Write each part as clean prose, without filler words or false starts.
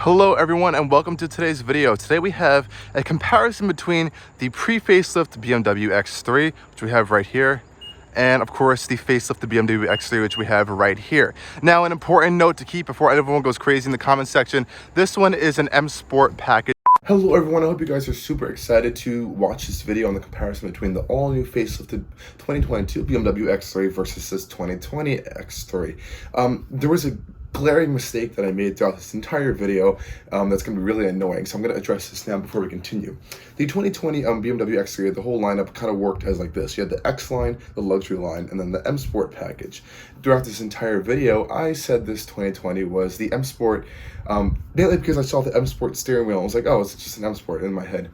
Hello everyone and welcome to today's video. Today we have a comparison between the pre-facelift BMW X3, which we have right here, and of course the facelift the BMW X3, which we have right here. Now, an important note to keep before everyone goes crazy in the comment section, this one is an M Sport package. Hello everyone, I hope you guys are super excited to watch this video on the comparison between the all-new facelifted 2022 BMW X3 versus this 2020 X3. There was a glaring mistake that I made throughout this entire video that's going to be really annoying, so I'm going to address this now before we continue. The 2020 BMW X3, the whole lineup kind of worked as like this. You had the X line, the luxury line, and then the M Sport package. Throughout this entire video, I said this 2020 was the M Sport, mainly because I saw the M Sport steering wheel. I was like, oh, it's just an M Sport in my head.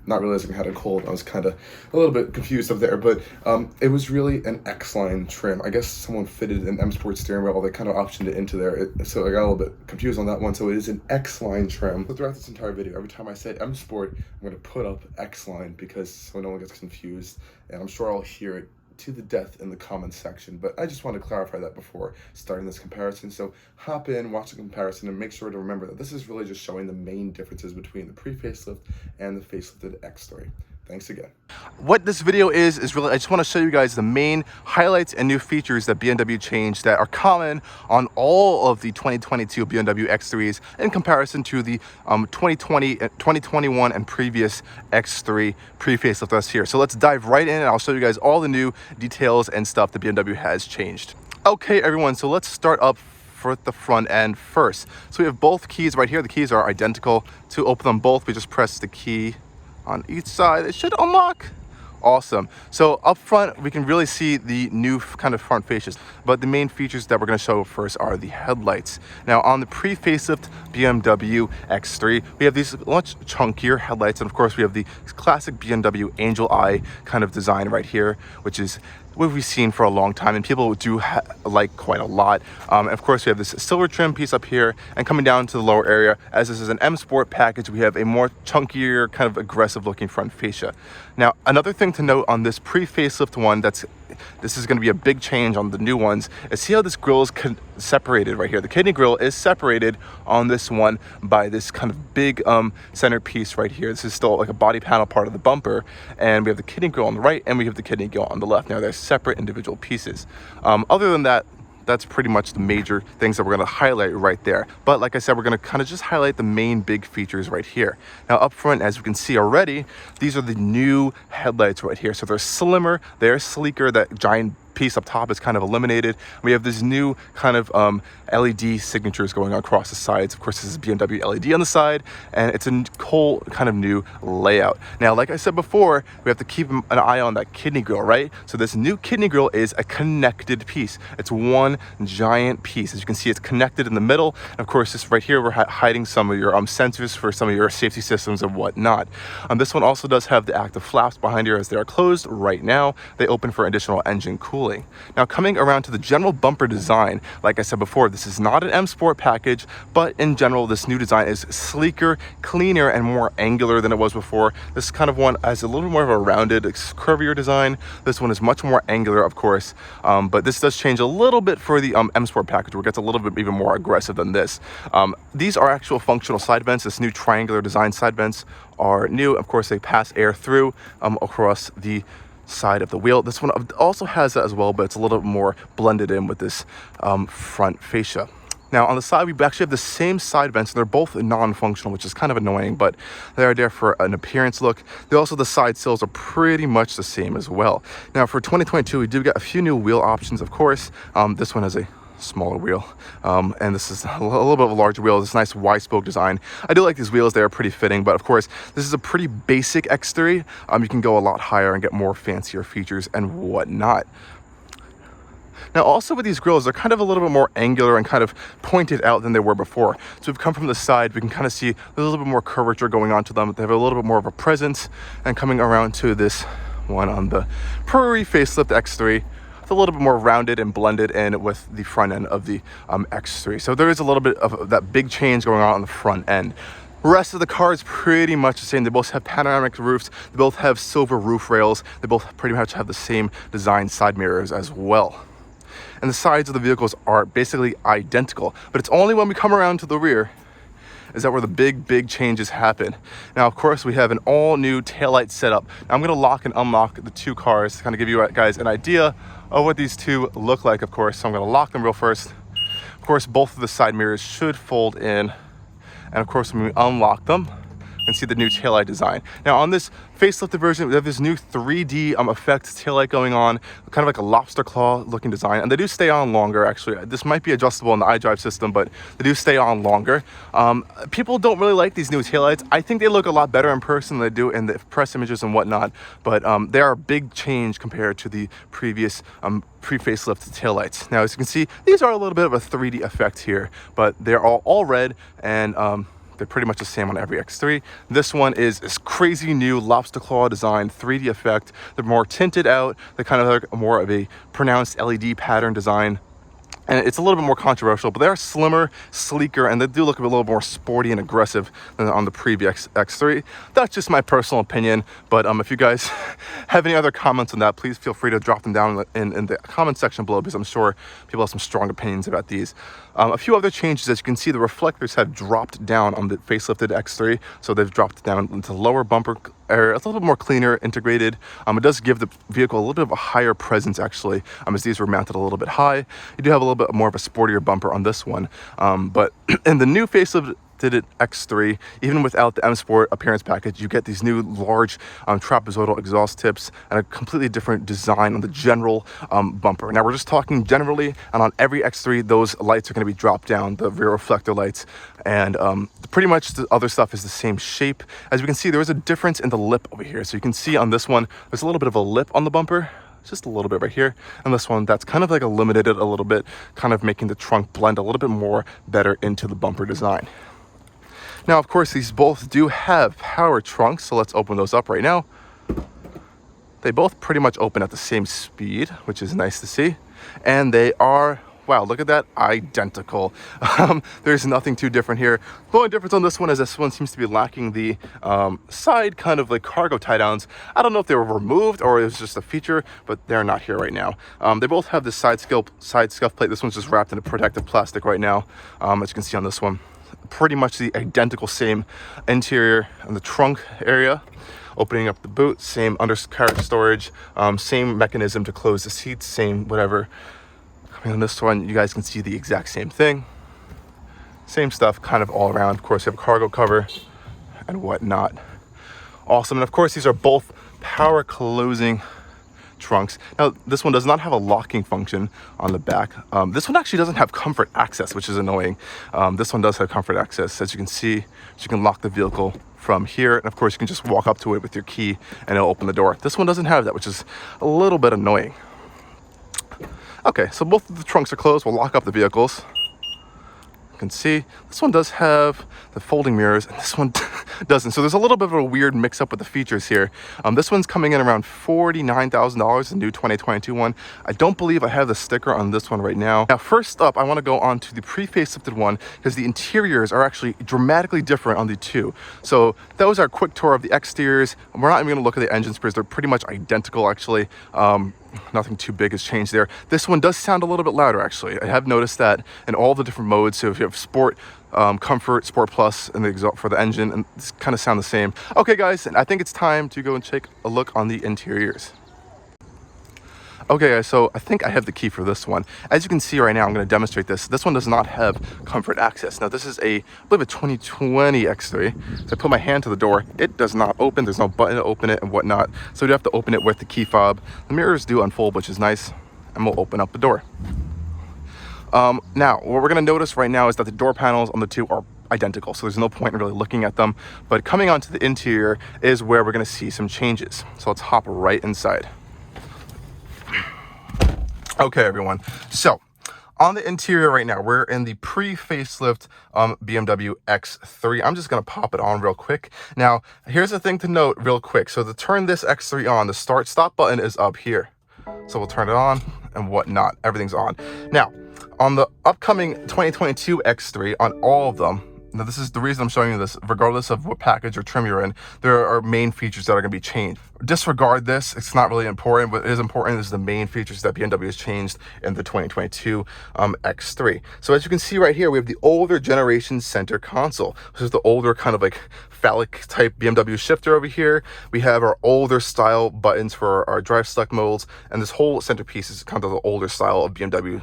Not realizing I had a cold, I was kind of a little bit confused up there, but it was really an X-line trim. I guess someone fitted an M Sport steering wheel, they kind of optioned it into there, so I got a little bit confused on that one. So it is an X-line trim. But throughout this entire video, every time I say M Sport, I'm going to put up X-line because so no one gets confused, and I'm sure I'll hear it to the death in the comments section, but I just want to clarify that before starting this comparison. So hop in, watch the comparison, and make sure to remember that this is really just showing the main differences between the pre-facelift and the facelifted X3. Thanks again. What this video is really, I just want to show you guys the main highlights and new features that BMW changed that are common on all of the 2022 BMW X3s in comparison to the 2020, 2021 and previous X3 pre-facelift that's here. So let's dive right in and I'll show you guys all the new details and stuff that BMW has changed. Okay everyone, so let's start up for the front end first. So we have both keys right here. The keys are identical. To open them both, we just press the key on each side. It should unlock. Awesome. So up front, we can really see the new kind of front faces, but the main features that we're going to show first are the headlights. Now on the pre-facelift BMW X3, we have these much chunkier headlights, and of course we have the classic BMW angel eye kind of design right here, which is what we've seen for a long time and people do like quite a lot. And of course we have this silver trim piece up here, and coming down to the lower area, as this is an M Sport package, we have a more chunkier kind of aggressive looking front fascia. Now another thing to note on this pre-facelift one, this is going to be a big change on the new ones, is see how this grille is separated right here. The kidney grille is separated on this one by this kind of big centerpiece right here. This is still like a body panel part of the bumper, and we have the kidney grille on the right and we have the kidney grille on the left. Now they're separate individual pieces. Other than that, that's pretty much the major things that we're going to highlight right there. But like I said, we're going to kind of just highlight the main big features right here. Now up front, as we can see already, these are the new headlights right here. So they're slimmer, they're sleeker. That giant piece up top is kind of eliminated. We have this new kind of LED signatures going across the sides. Of course, this is BMW LED on the side, and it's a whole kind of new layout. Now, like I said before, we have to keep an eye on that kidney grille, right? So this new kidney grille is a connected piece. It's one giant piece. As you can see, it's connected in the middle. And of course, this right here, we're hiding some of your sensors for some of your safety systems and whatnot. This one also does have the active flaps behind here, as they are closed right now. They open for additional engine cooling. Now coming around to the general bumper design, like I said before, this is not an M Sport package, but in general this new design is sleeker, cleaner, and more angular than it was before. This kind of one has a little more of a rounded, curvier design. This one is much more angular, of course, but this does change a little bit for the M Sport package, where it gets a little bit even more aggressive than this. These are actual functional side vents. This new triangular design side vents are new. Of course, they pass air through across the side of the wheel. This one also has that as well, but it's a little bit more blended in with this front fascia. Now on the side, we actually have the same side vents, and they're both non-functional, which is kind of annoying, but they are there for an appearance look. The side sills are pretty much the same as well. Now for 2022, we do get a few new wheel options, of course. This one has a smaller wheel, and this is a little bit of a larger wheel. This nice Y-spoke design. I do like these wheels. They are pretty fitting, but of course this is a pretty basic X3. You can go a lot higher and get more fancier features and whatnot. Now also with these grills, they're kind of a little bit more angular and kind of pointed out than they were before. So we've come from the side, we can kind of see a little bit more curvature going on to them. They have a little bit more of a presence, and coming around to this one on the pre-facelift X3, a little bit more rounded and blended in with the front end of the X3. So there is a little bit of that big change going on the front end. Rest of the car is pretty much the same. They both have panoramic roofs. They both have silver roof rails. They both pretty much have the same design side mirrors as well. And the sides of the vehicles are basically identical, but it's only when we come around to the rear is that where the big changes happen. Now, of course, we have an all new taillight setup. Now, I'm going to lock and unlock the two cars to kind of give you guys an idea of what these two look like, of course. So I'm going to lock them real first. Of course, both of the side mirrors should fold in. And of course, when we unlock them, and see the new taillight design. Now on this facelifted version, we have this new 3D effect taillight going on, kind of like a lobster claw looking design, and they do stay on longer actually. This might be adjustable in the iDrive system, but they do stay on longer. People don't really like these new taillights. I think they look a lot better in person than they do in the press images and whatnot, but they are a big change compared to the previous pre-facelifted taillights. Now as you can see, these are a little bit of a 3D effect here, but they're all red, and they're pretty much the same on every X3. This one is this crazy new lobster claw design, 3D effect. They're more tinted out. They're kind of like more of a pronounced LED pattern design. And it's a little bit more controversial, but they are slimmer, sleeker, and they do look a little more sporty and aggressive than on the previous X3. That's just my personal opinion, but if you guys have any other comments on that, please feel free to drop them down in the comment section below, because I'm sure people have some strong opinions about these. A few other changes, as you can see, the reflectors have dropped down on the facelifted X3, so they've dropped down into lower bumper area. It's a little bit more cleaner, integrated. It does give the vehicle a little bit of a higher presence actually, as these were mounted a little bit high. You do have a little bit more of a sportier bumper on this one, but in the new facelifted X3, even without the M Sport appearance package, you get these new large trapezoidal exhaust tips and a completely different design on the general bumper. Now we're just talking generally, and on every X3 those lights are going to be dropped down, the rear reflector lights, and pretty much the other stuff is the same shape. As we can see, there is a difference in the lip over here. So you can see on this one there's a little bit of a lip on the bumper, just a little bit right here, and this one that's kind of like eliminated a little bit, kind of making the trunk blend a little bit more better into the bumper design. Now, of course, these both do have power trunks, so let's open those up right now. They both pretty much open at the same speed, which is nice to see. And they are, wow, look at that, identical. There's nothing too different here. The only difference on this one is this one seems to be lacking the side kind of like cargo tie downs. I don't know if they were removed or it was just a feature, but they're not here right now. They both have this side scuff plate. This one's just wrapped in a protective plastic right now, as you can see on this one. Pretty much the identical same interior in the trunk area. Opening up the boot, same undercarriage storage, same mechanism to close the seats, same whatever. Coming on this one, you guys can see the exact same thing. Same stuff kind of all around. Of course, you have a cargo cover and whatnot. Awesome. And of course, these are both power closing trunks. Now, this one does not have a locking function on the back. This one actually doesn't have comfort access, which is annoying. This one does have comfort access. As you can see, you can lock the vehicle from here, and of course you can just walk up to it with your key and it'll open the door. This one doesn't have that, which is a little bit annoying. Okay, so both of the trunks are closed. We'll lock up the vehicles. You can see this one does have the folding mirrors and this one doesn't. So there's a little bit of a weird mix up with the features here. This one's coming in around $49,000, the new 2022 one. I don't believe I have the sticker on this one right now. Now, first up, I want to go on to the pre-facelifted one because the interiors are actually dramatically different on the two. So that was our quick tour of the exteriors. We're not even going to look at the engines because they're pretty much identical actually. Nothing too big has changed there. This one does sound a little bit louder actually. I have noticed that in all the different modes. So if you have Sport, Comfort, Sport Plus, and the exhaust for the engine, and this kind of sound the same. Okay guys, and I think it's time to go and take a look on the interiors. Okay guys, so I think I have the key for this one. As you can see right now, I'm going to demonstrate this. This one does not have comfort access. Now this is I believe a 2020 X3. So I put my hand to the door, it does not open. There's no button to open it and whatnot. So you have to open it with the key fob. The mirrors do unfold, which is nice, and we'll open up the door. Now, what we're going to notice right now is that the door panels on the two are identical, so there's no point in really looking at them. But coming onto the interior is where we're going to see some changes. So let's hop right inside. Okay, everyone. So on the interior right now, we're in the pre-facelift BMW X3. I'm just going to pop it on real quick. Now, here's the thing to note real quick. So to turn this X3 on, the start-stop button is up here. So we'll turn it on and whatnot. Everything's on. Now, on the upcoming 2022 X3, on all of them, Now, this is the reason I'm showing you this. Regardless of what package or trim you're in, there are main features that are going to be changed. Disregard this. It's not really important. What is important is the main features that BMW has changed in the 2022 X3. So as you can see right here, we have the older generation center console. This is the older kind of like phallic type BMW shifter over here. We have our older style buttons for our drive select modes, and this whole centerpiece is kind of the older style of BMW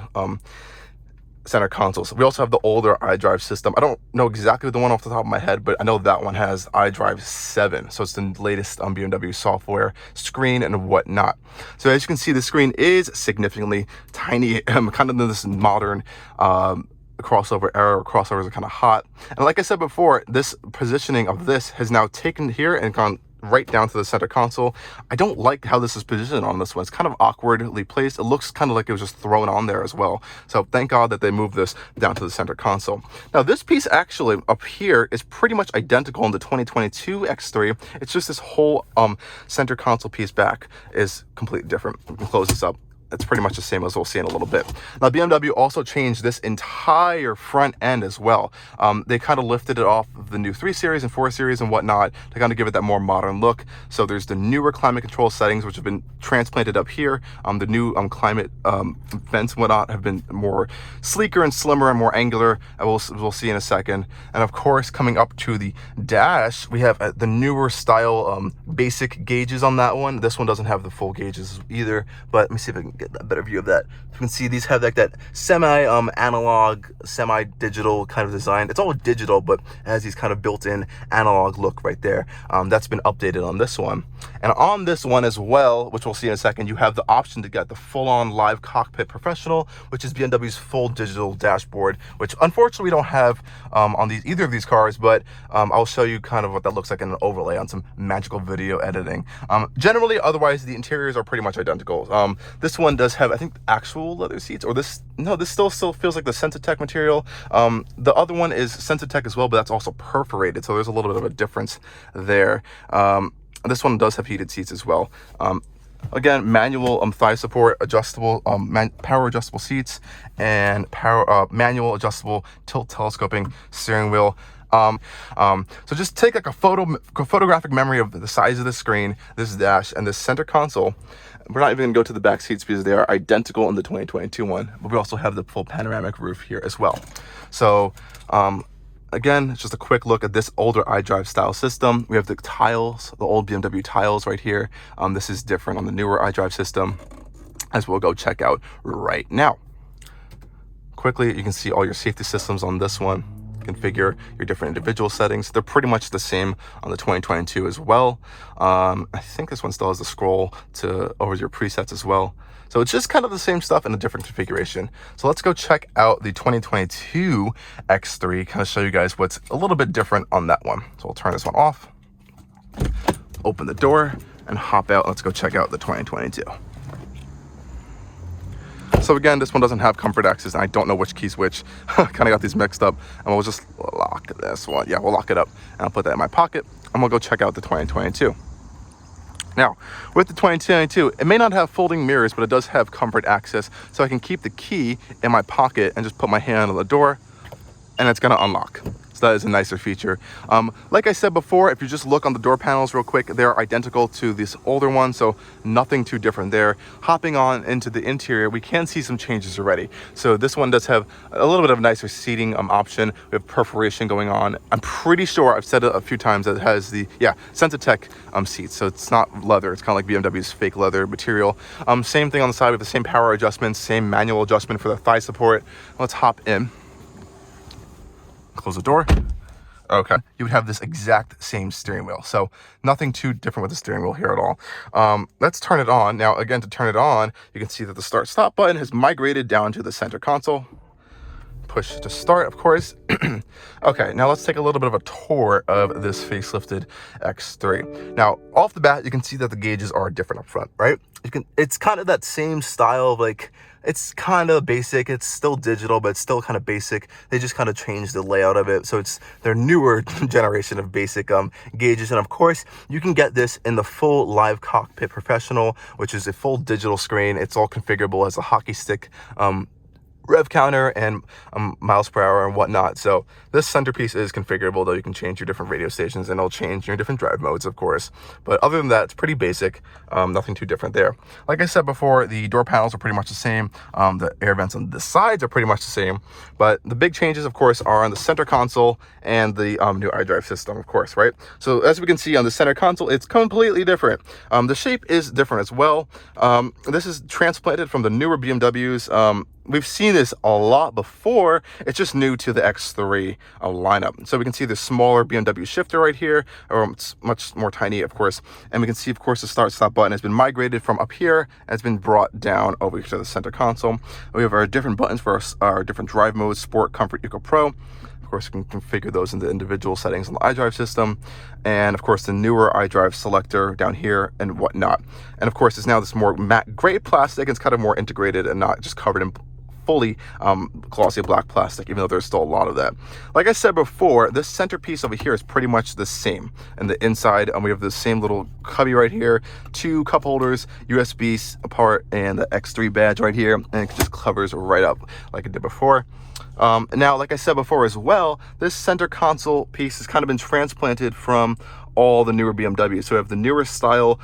center consoles. We also have the older iDrive system. I don't know exactly the one off the top of my head, but I know that one has iDrive 7. So it's the latest BMW software, screen, and whatnot. So as you can see, the screen is significantly tiny, kind of in this modern crossover era. Crossovers are kind of hot. And like I said before, this positioning of this has now taken here and gone right down to the center console. I don't like how this is positioned on this one. It's kind of awkwardly placed. It looks kind of like it was just thrown on there as well. So thank God that they moved this down to the center console. Now this piece actually up here is pretty much identical in the 2022 X3. It's just this whole center console piece back is completely different. We can close this up. It's pretty much the same as we'll see in a little bit. Now, BMW also changed this entire front end as well. They kind of lifted it off of the new 3 Series and 4 Series and whatnot to kind of give it that more modern look. So there's the newer climate control settings, which have been transplanted up here. The new climate vents and whatnot have been more sleeker and slimmer and more angular. We'll see in a second. And of course, coming up to the dash, we have the newer style basic gauges on that one. This one doesn't have the full gauges either, but let me see if I can get a better view of that. You can see these have like that semi-analog, semi-digital kind of design. It's all digital, but it has these kind of built-in analog look right there. That's been updated on this one. And on this one as well, which we'll see in a second, you have the option to get the full-on live Cockpit Professional, which is BMW's full digital dashboard, which unfortunately we don't have on either of these cars, but I'll show you kind of what that looks like in an overlay on some magical video editing. Generally, otherwise, the interiors are pretty much identical. This one does have, I think, actual leather seats, or this still feels like the Sensitech material. The other one is Sensitech as well, but that's also perforated, so there's a little bit of a difference there. This one does have heated seats as well. Again, manual thigh support, adjustable power adjustable seats, and manual adjustable tilt telescoping steering wheel. So just take like a photographic memory of the size of the screen, this dash, and this center console. We're not even gonna go to the back seats because they are identical in the 2022 one, but we also have the full panoramic roof here as well. So again, it's just a quick look at this older iDrive style system. We have the tiles, the old BMW tiles right here. This is different on the newer iDrive system, as we'll go check out right now. Quickly, you can see all your safety systems on this one. Configure your different individual settings. They're pretty much the same on the 2022 as well. I think this one still has the scroll to over your presets as well. So it's just kind of the same stuff in a different configuration. So let's go check out the 2022 X3, kind of show you guys what's a little bit different on that one. So we'll turn this one off, open the door, and hop out. Let's go check out the 2022. So again, this one doesn't have comfort access, and I don't know which key's which. Kind of got these mixed up, and we'll just lock this one. Yeah, we'll lock it up, and I'll put that in my pocket, and we'll go check out the 2022. Now, with the 2022, it may not have folding mirrors, but it does have comfort access, so I can keep the key in my pocket and just put my hand on the door, and it's gonna unlock. So that is a nicer feature. Like I said before, if you just look on the door panels real quick, they're identical to this older one, so nothing too different there. Hopping on into the interior, we can see some changes already. So this one does have a little bit of a nicer seating option. We have perforation going on. I'm pretty sure, I've said it a few times, that it has the, Sensitech seats. So it's not leather, it's kind of like BMW's fake leather material. Same thing on the side with the same power adjustments, same manual adjustment for the thigh support. Let's hop in. Close the door. Okay, you would have this exact same steering wheel. So nothing too different with the steering wheel here at all. Let's turn it on. Now, again, to turn it on, you can see that the start-stop button has migrated down to the center console. Push to start, of course. Okay, now let's take a little bit of a tour of this facelifted X3. Now, off the bat, you can see that the gauges are different up front, right? It's kind of that same style of like, it's kind of basic. It's still digital, but it's still kind of basic. They just kind of changed the layout of it. So it's their newer generation of basic gauges. And of course, you can get this in the full live Cockpit Professional, which is a full digital screen. It's all configurable as a hockey stick rev counter and miles per hour and whatnot. So this centerpiece is configurable, though. You can change your different radio stations and it'll change your different drive modes, of course. But other than that, it's pretty basic. Nothing too different there. Like I said before, the door panels are pretty much the same. The air vents on the sides are pretty much the same. But the big changes, of course, are on the center console and the new iDrive system, of course, right? So as we can see on the center console, it's completely different. The shape is different as well. This is transplanted from the newer BMWs. We've seen this a lot before. It's just new to the X3 lineup. So we can see the smaller BMW shifter right here, or it's much more tiny, of course. And we can see, of course, the start-stop button has been migrated from up here and it's been brought down over to the center console. We have our different buttons for our different drive modes: Sport, Comfort, Eco, Pro. Of course, you can configure those in the individual settings on the iDrive system. And of course, the newer iDrive selector down here and whatnot. And of course, it's now this more matte gray plastic. It's kind of more integrated and not just covered in fully glossy black plastic, even though there's still a lot of that. Like I said before, this centerpiece over here is pretty much the same. And the inside, we have the same little cubby right here, 2 cup holders, USB apart, and the X3 badge right here, and it just covers right up like it did before. Now, like I said before as well, this center console piece has kind of been transplanted from all the newer BMWs. So we have the newer style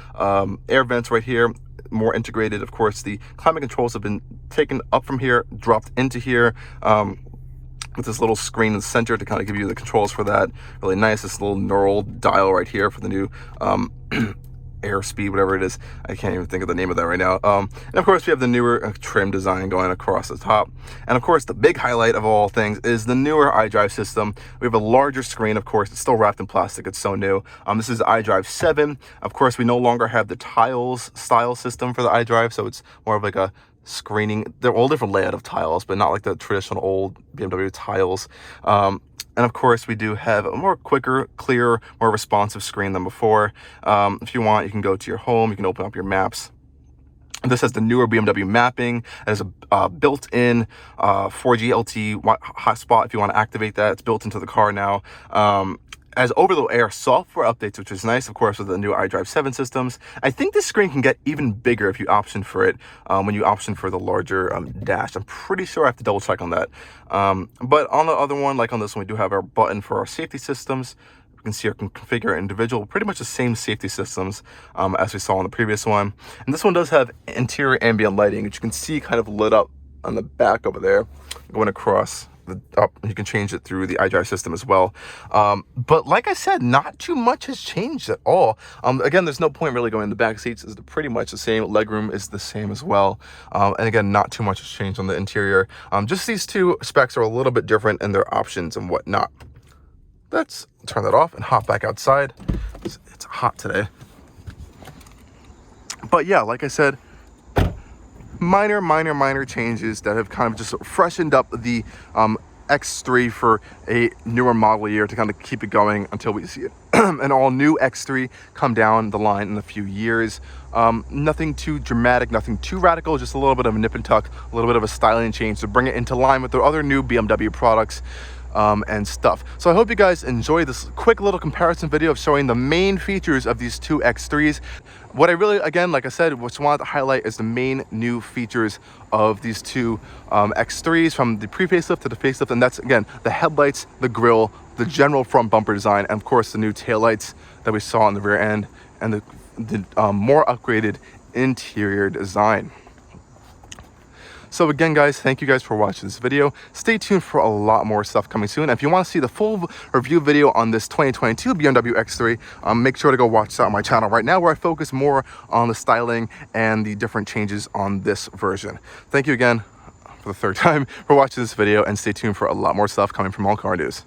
air vents right here, more integrated. Of course, the climate controls have been taken up from here, dropped into here, with this little screen in the center to kind of give you the controls for that. Really nice. This little neural dial right here for the new airspeed, whatever it is. I can't even think of the name of that right now. And of course, we have the newer trim design going across the top. And of course, the big highlight of all things is the newer iDrive system. We have a larger screen, of course. It's still wrapped in plastic. It's so new. This is the iDrive 7. Of course, we no longer have the tiles style system for the iDrive, so it's more of like a screening. They're all different layout of tiles, but not like the traditional old BMW tiles. And of course, we do have a more quicker, clearer, more responsive screen than before. If you want, you can go to your home, you can open up your maps. This has the newer BMW mapping. It has a built-in 4G LTE hotspot if you want to activate that. It's built into the car now. As over-the-air software updates, which is nice, of course, with the new iDrive 7 systems. I think this screen can get even bigger if you option for it, when you option for the larger dash. I'm pretty sure I have to double check on that. But on the other one, like on this one, we do have our button for our safety systems. You can see I can configure individual, pretty much the same safety systems as we saw on the previous one. And this one does have interior ambient lighting, which you can see kind of lit up on the back over there, going across up. You can change it through the iDrive system as well. But like I said, not too much has changed at all. Again, there's no point really going in the back seats. It's pretty much the same. Legroom is the same as well. And again, not too much has changed on the interior. Just these two specs are a little bit different in their options and whatnot. Let's turn that off and hop back outside. It's hot today. But yeah, like I said, minor changes that have kind of just freshened up the X3 for a newer model year to kind of keep it going until we see it. An all new X3 come down the line in a few years. Nothing too dramatic, nothing too radical, just a little bit of a nip and tuck, a little bit of a styling change to bring it into line with the other new BMW products and stuff. So I hope you guys enjoy this quick little comparison video of showing the main features of these two X3s. What I really, again, like I said, what I wanted to highlight is the main new features of these two X3s, from the pre-facelift to the facelift, and that's, again, the headlights, the grille, the general front bumper design, and of course the new taillights that we saw on the rear end, and the more upgraded interior design. So again, guys, thank you guys for watching this video. Stay tuned for a lot more stuff coming soon. And if you want to see the full review video on this 2022 BMW X3, make sure to go watch that on my channel right now, where I focus more on the styling and the different changes on this version. Thank you again for the third time for watching this video, and stay tuned for a lot more stuff coming from Allcarnews.